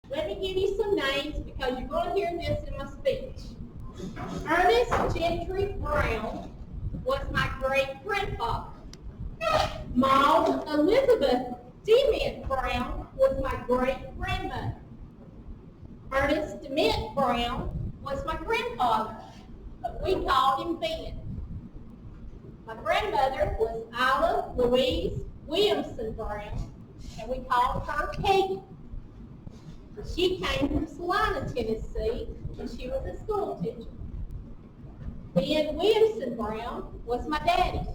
Let me give you some names because you're going to hear this in my speech. Ernest Gentry Brown was my great-grandfather. Maud Elizabeth Dement Brown was my great-grandmother. Ernest Dement Brown was my grandfather, but we called him Ben. My grandmother was Isla Louise Williamson Brown, and we called her Peggy. She came from Salina, Tennessee, and she was a school teacher. Ben Williamson Brown was my daddy,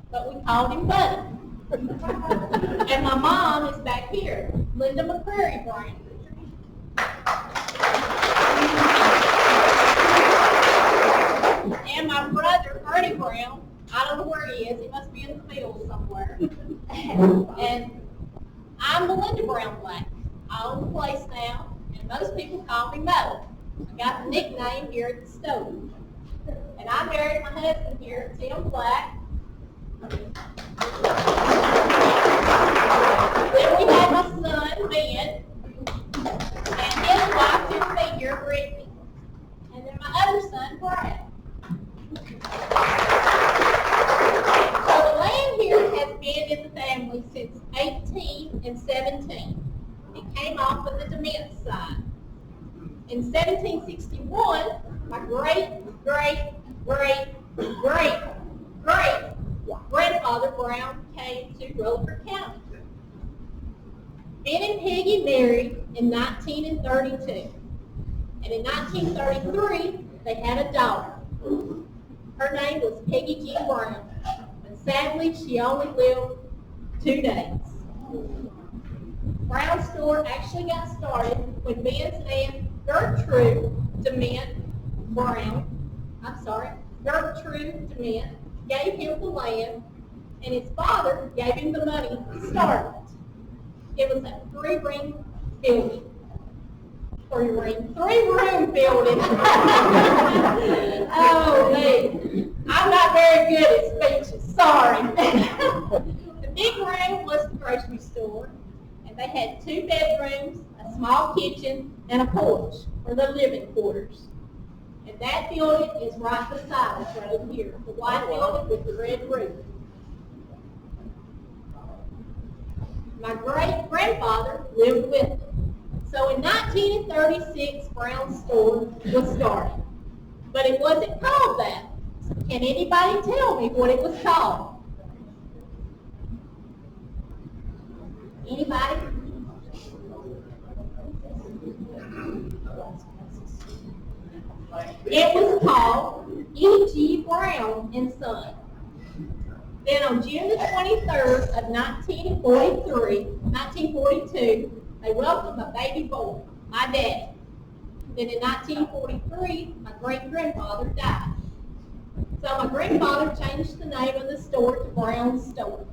but we called him Buddy. And my mom is back here, Linda McCrary Brown. And my brother, Ernie Brown, I don't know where he is. He must be in the field somewhere. And I'm Melinda Brown Black. I own the place now, and most people call me Mo. I got the nickname here at the stove. And I married my husband here, Tim Black. Then we had my son, Ben, and his wife didn't be here, Brittany. And then my other son, Brad. So the land here has been in the family since 1817. It came off of the Dement side. In 1761, my great-grandfather Brown came to Rutherford County. Ben and Peggy married in 1932. And in 1933, they had a daughter. Her name was Peggy G. Brown. And sadly, she only lived 2 days. Brown's store actually got started when Ben's aunt Gertrude Dement gave him the land, and his father gave him the money to start it. It was a three-room building. Three-room building. Oh, man. I'm not very good at speeches. Sorry. The big room was the grocery store. They had 2 bedrooms, a small kitchen, and a porch for the living quarters. And that building is right beside us right over here, the white building with the red roof. My great-grandfather lived with them. So in 1936, Brown's store was started. But it wasn't called that. Can anybody tell me what it was called? Anybody? It was called E.G. Brown and Son. Then on June the 23rd of 1942, they welcomed a baby boy, my daddy. Then in 1943, my great-grandfather died. So my grandfather changed the name of the store to Brown's Store.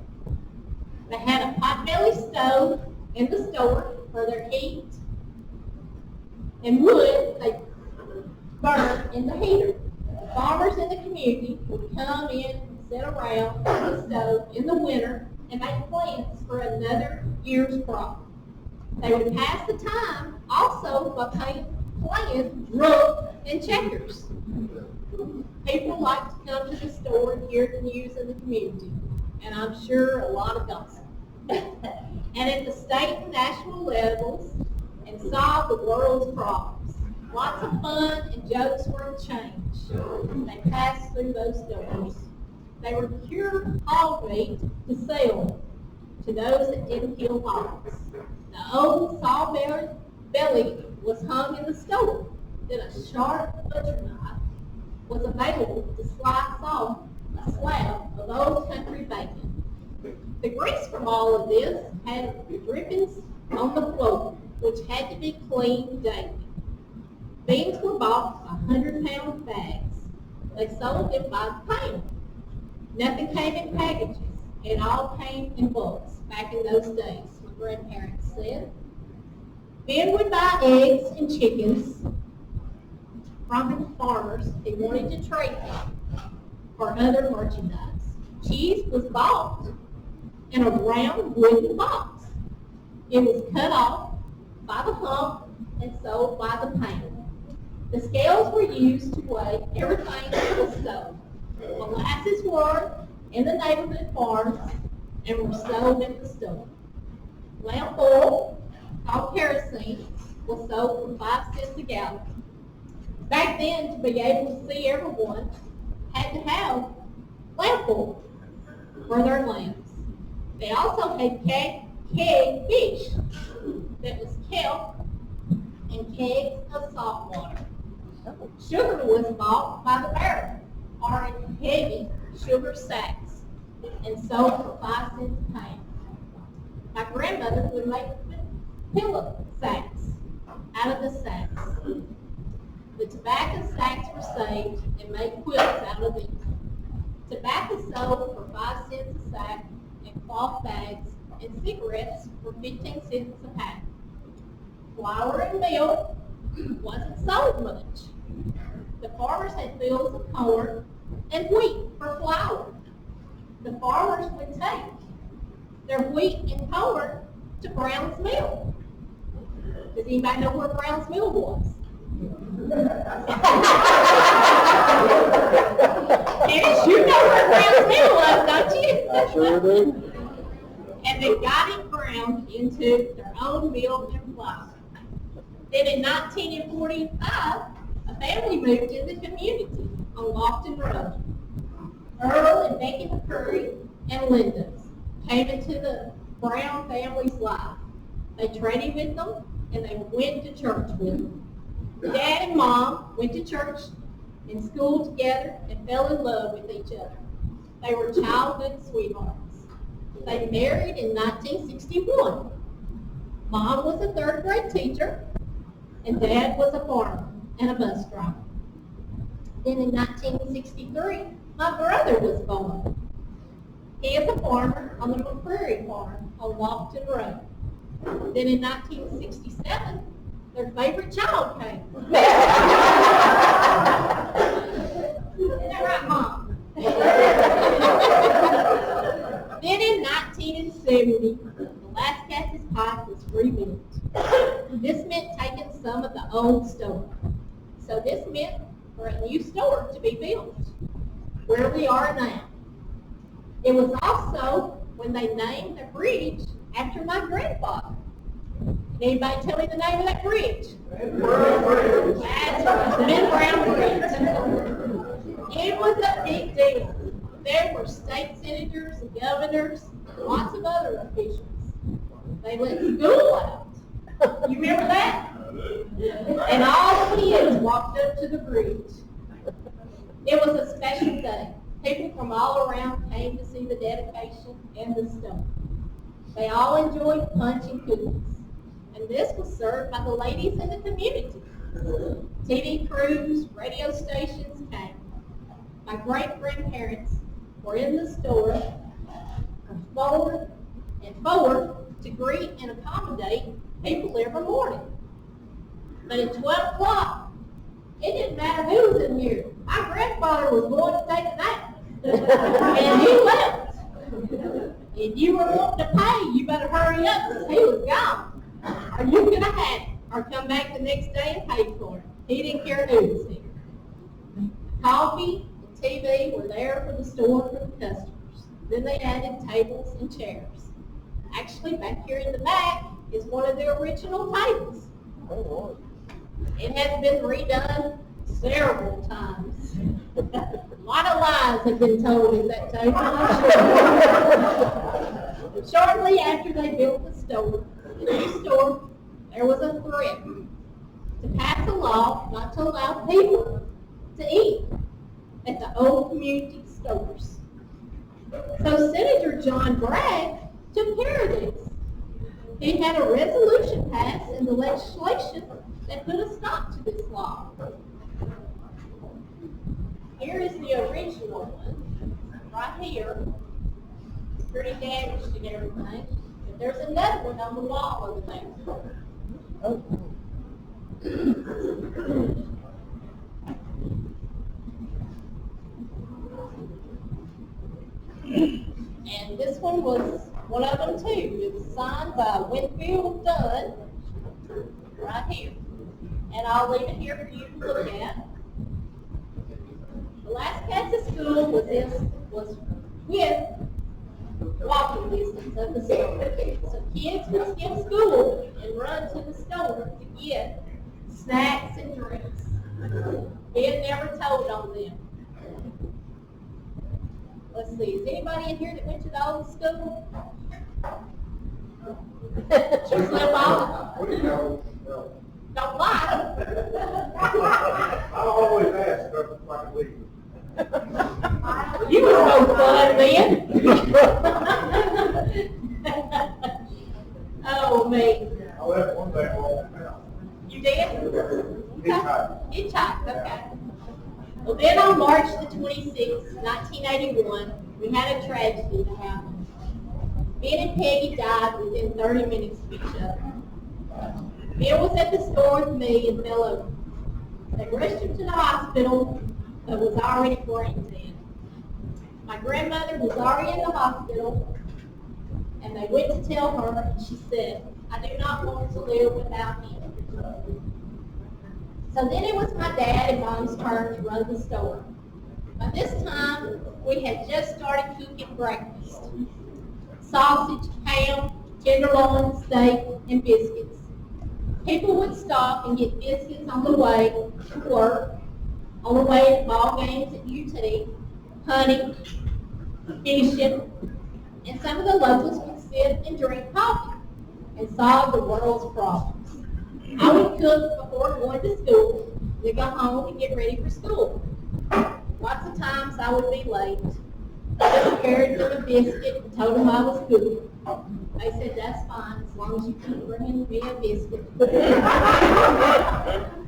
They had a potbelly stove in the store for their heat, and wood they burned in the heater. The farmers in the community would come in and sit around the stove in the winter and make plans for another year's crop. They would pass the time also by playing rook and checkers. People like to come to the store and hear the news of the community, and I'm sure a lot of gossip. And at the state and national levels, and solve the world's problems. Lots of fun and jokes were exchanged. They passed through those doors. They were cured hog meat to sell to those that didn't kill hogs. The old saw belly was hung in the store. Then a sharp butcher knife was available to slice off a slab of old country bacon. The grease from all of this had drippings on the floor, which had to be cleaned daily. Beans were bought by 100-pound bags. They sold them by the pound. Nothing came in packages. It all came in bulks back in those days, my grandparents said. Ben would buy eggs and chickens from the farmers he wanted to trade them for other merchandise. Cheese was bought in a round wooden box. It was cut off by the hump and sold by the pound. The scales were used to weigh everything that was sold. Molasses were in the neighborhood farms and were sold at the store. Lamp oil, called kerosene, was sold for 5 cents a gallon. Back then, to be able to see everyone, had to have lamp oil for their lamps. They also had keg fish that was kelp and kegs of salt water. Sugar was bought by the barrel or in heavy sugar sacks and sold for 5 cents a pound. My grandmother would make pillow sacks out of the sacks. The tobacco sacks were saved and made quilts out of them. Tobacco sold for 5 cents a sack in cloth bags, and cigarettes for 15 cents a pack. Flour and milk wasn't sold much. The farmers had fields of corn and wheat for flour. The farmers would take their wheat and corn to Brown's Mill. Does anybody know where Brown's Mill was? Yes, you know where Brown's Mill was, don't you? I sure do. And they got it ground into their own milk and flour. Then in 1945, a family moved in the community on Lofton Road. Earl and Becky McCurry and Linda came into the Brown family's life. They traded with them and they went to church with them. Dad and Mom went to church and school together and fell in love with each other. They were childhood sweethearts. They married in 1961. Mom was a 3rd grade teacher and Dad was a farmer and a bus driver. Then in 1963, my brother was born. He is a farmer on the McCreary farm on Lofton Road. Then in 1967, their favorite child came. Isn't that right, Mom? Then in 1970, the Lascassas pipe was rebuilt. This meant taking some of the old store. So this meant for a new store to be built, where we are now. It was also when they named the bridge after my grandfather. Can anybody tell me the name of that bridge? Brown Bridge. That's right, the Big Brown Bridge. It was a big deal. There were state senators and governors, and lots of other officials. They let school out. You remember that? And all the kids walked up to the bridge. It was a special day. People from all around came to see the dedication and the stuff. They all enjoyed punch and cookies. And this was served by the ladies in the community. TV crews, radio stations came. My great-grandparents were in the store forward to greet and accommodate people every morning. But at 12 o'clock, it didn't matter who was in here. My grandfather was going to take a nap. And he left. If you were wanting to pay, you better hurry up because he was gone. Or you could have had it, or come back the next day and pay for it. He didn't care who was here. Coffee and TV were there for the store for the customers. Then they added tables and chairs. Actually, back here in the back is one of the original tables. It has been redone several times. A lot of lies have been told at that table. Shortly after they built the new store, there was a threat to pass a law not to allow people to eat at the old community stores. So Senator John Bragg took care of this. He had a resolution passed in the legislation that put a stop to this law. Here is the original one, right here. It's pretty damaged and everything. But there's another one on the wall over there. And this one was one of them too. It was signed by Winfield Dunn, right here. and I'll leave it here for you to look at. The Lascassas school was within walking distance of the store. So kids would skip school and run to the store to get snacks and drinks. It never told on them. Let's see, is anybody in here that went to the old school? Just live off. Don't lie. I always ask if I can leave. You was no fun then. Oh, me. I left one day home now. You did? Hitchhiked. Hitchhiked, okay. Well, then on March the 26th, 1981, we had a tragedy that happened. Ben and Peggy died within 30 minutes of each other. Ben was at the store with me and fell over. They rushed him to the hospital, but was already brain dead. My grandmother was already in the hospital, and they went to tell her, and she said, "I do not want to live without him." So then it was my dad and Mom's turn to run the store. By this time, we had just started cooking breakfast. Sausage, ham, tenderloin, steak, and biscuits. People would stop and get biscuits on the way to work, on the way to ball games at UT, hunting, fishing, and some of the locals would sit and drink coffee and solve the world's problems. I would cook before going to school, then go home and get ready for school. Lots of times I would be late. I just carried them a biscuit and told them I was cooking. They said, "That's fine, as long as you keep bringing me a biscuit."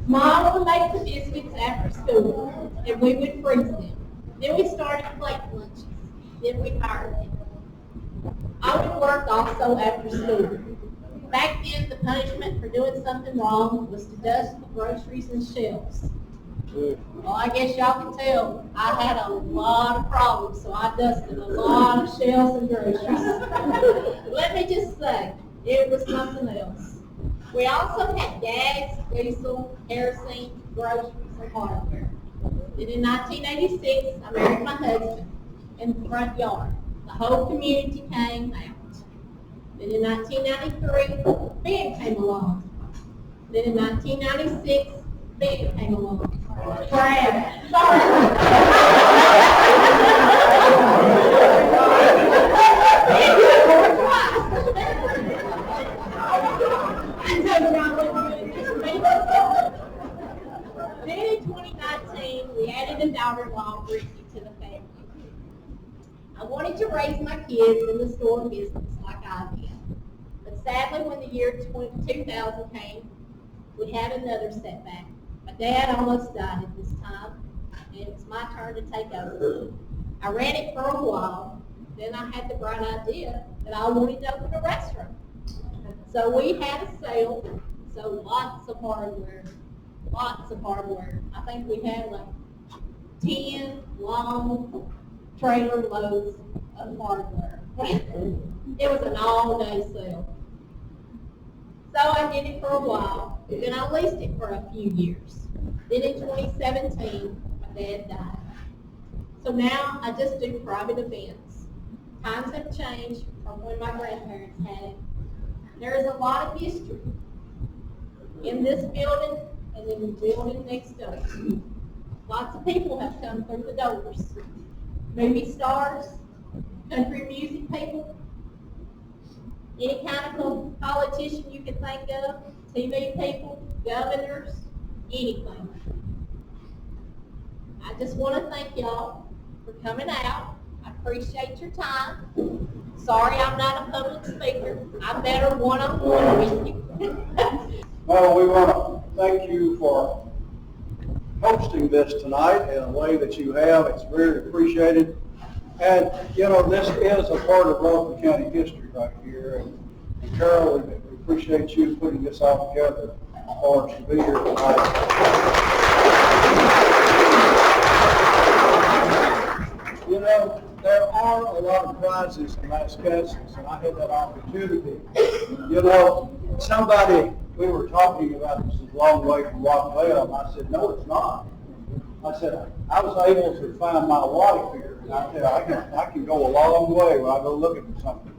Mom would make the biscuits after school, and we would freeze them. Then we started plate lunches. Then we hired them. I would work also after school. Back then, the punishment for doing something wrong was to dust the groceries and shelves. Well, I guess y'all can tell I had a lot of problems, so I dusted a lot of shelves and groceries. Let me just say, it was something else. We also had gas, diesel, kerosene, groceries, and hardware. Then in 1986, I married my husband in the front yard. The whole community came out. Then in 1993, Ben came along. Then in 1996, Ben came along. Brad, sorry. Then in 2019, we added a daughter-in-law, Brittany, to the family. I wanted to raise my kids in the store business like I did. But sadly, when the year 2000 came, we had another setback. My dad almost died at this time, and it was my turn to take over. I ran it for a while. Then I had the bright idea that I wanted to open a restaurant. So we had a sale, so lots of hardware. I think we had like 10 long trailer loads of hardware. It was an all-day sale. So I did it for a while, then I leased it for a few years. Then in 2017, my dad died. So now I just do private events. Times have changed from when my grandparents had it. There is a lot of history in this building and in the building next door. Lots of people have come through the doors. Movie stars, country music people, any kind of politician you can think of, TV people, governors, anything. I just want to thank y'all for coming out. I appreciate your time. Sorry I'm not a public speaker. I'm better one-on-one with you. Well, we want to thank you for hosting this tonight in a way that you have. It's very appreciated. And, you know, this is a part of Rutherford County history right here. And Carol, we appreciate you putting this all together for us to be here tonight. You know, there are a lot of prizes in Lascassas, and I had that opportunity. You know, somebody we were talking about this is a long way from Rockville, and I said, no, it's not. I said, I was able to find my wife here, and I said, I can go a long way when I go looking for something.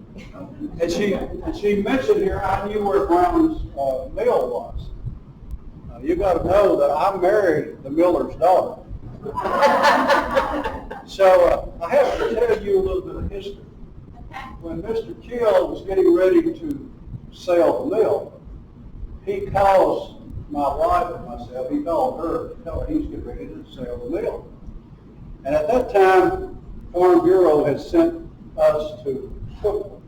And she mentioned here, I knew where Brown's mill was. You got to know that I married the miller's daughter. So I have to tell you a little bit of history. When Mr. Kill was getting ready to sell the mill, he calls my wife and myself, he called her to tell her he's getting ready to sell the mill. And at that time, Farm Bureau had sent us to Cookville.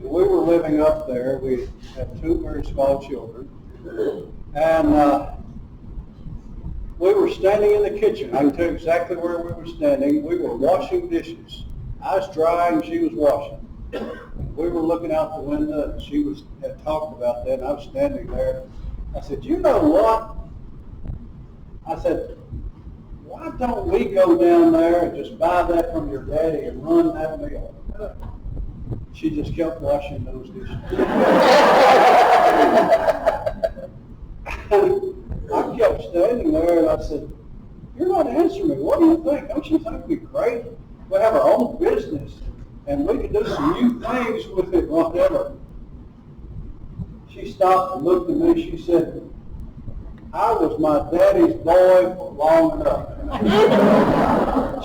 We were living up there. We had two very small children. And we were standing in the kitchen. I can tell you exactly where we were standing. We were washing dishes. I was drying, she was washing. We were looking out the window, and she had talked about that, and I was standing there. I said, you know what? I said, why don't we go down there and just buy that from your daddy and run that mill? She just kept washing those dishes. I kept standing there, and I said, you're not answering me. What do you think? Don't you think we'd be great? We have our own business, and we could do some new things with it, whatever. She stopped and looked at me. She said, I was my daddy's boy for long enough.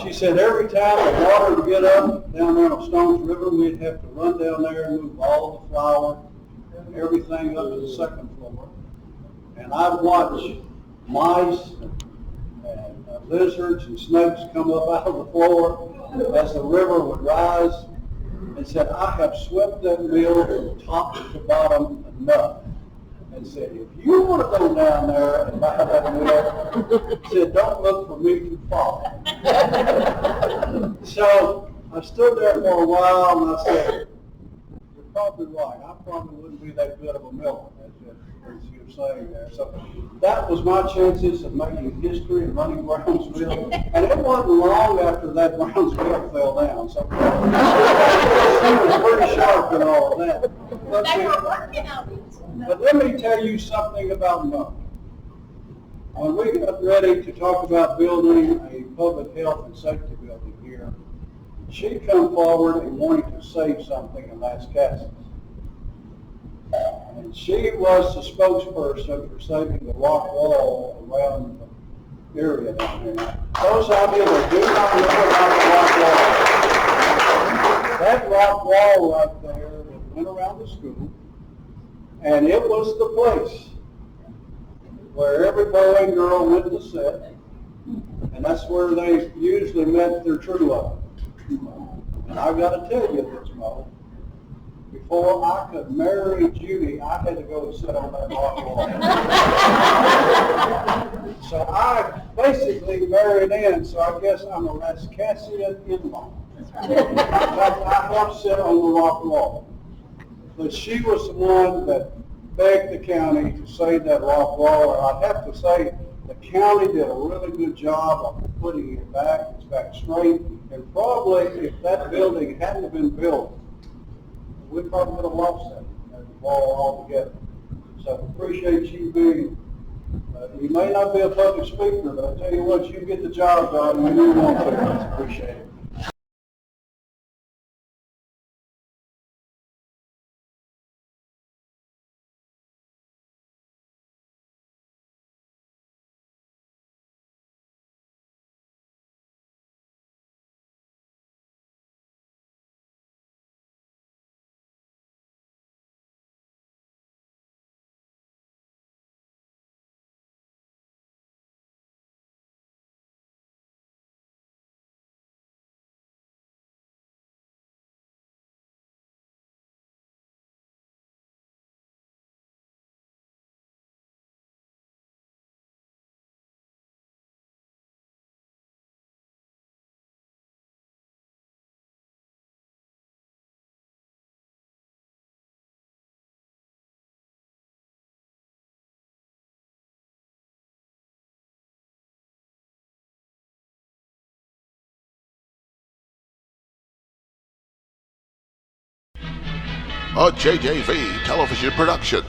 She said every time the water would get up down there on Stones River, we'd have to run down there and move all the flour and everything up to the second floor. And I'd watch mice and lizards and snakes come up out of the floor as the river would rise, and said, I have swept that mill from top to bottom enough. And said, if you want to go down there and buy that mill, said, don't look for me to follow. So I stood there for a while, and I said, you're probably right. I probably wouldn't be that good of a miller, as you're saying there. So that was my chances of making history and running Brown's Mill. And it wasn't long after that Brown's Mill fell down. So she was pretty sharp in all of that. They were working on it. But let me tell you something about Mo. When we got ready to talk about building a public health and safety building here, she come forward and wanted to save something in Lascassas. And she was the spokesperson for saving the rock wall around the area down here. Those of you that do not know about the rock wall, that rock wall right there that went around the school, and it was the place where every boy and girl went to sit, and that's where they usually met their true love. And I've got to tell you this, Mo, before I could marry Judy, I had to go and sit on that rock wall. So I basically married in, so I guess I'm a Lascassian in-law. I helped sit on the rock wall. But she was the one that begged the county to save that rock wall, and I'd have to say the county did a really good job of putting it back. It's back straight, and probably if that building hadn't been built, we probably would have lost that wall altogether. So I appreciate you being, you may not be a public speaker, but I tell you what, you get the job done when you want to. I appreciate it. A JJV television production.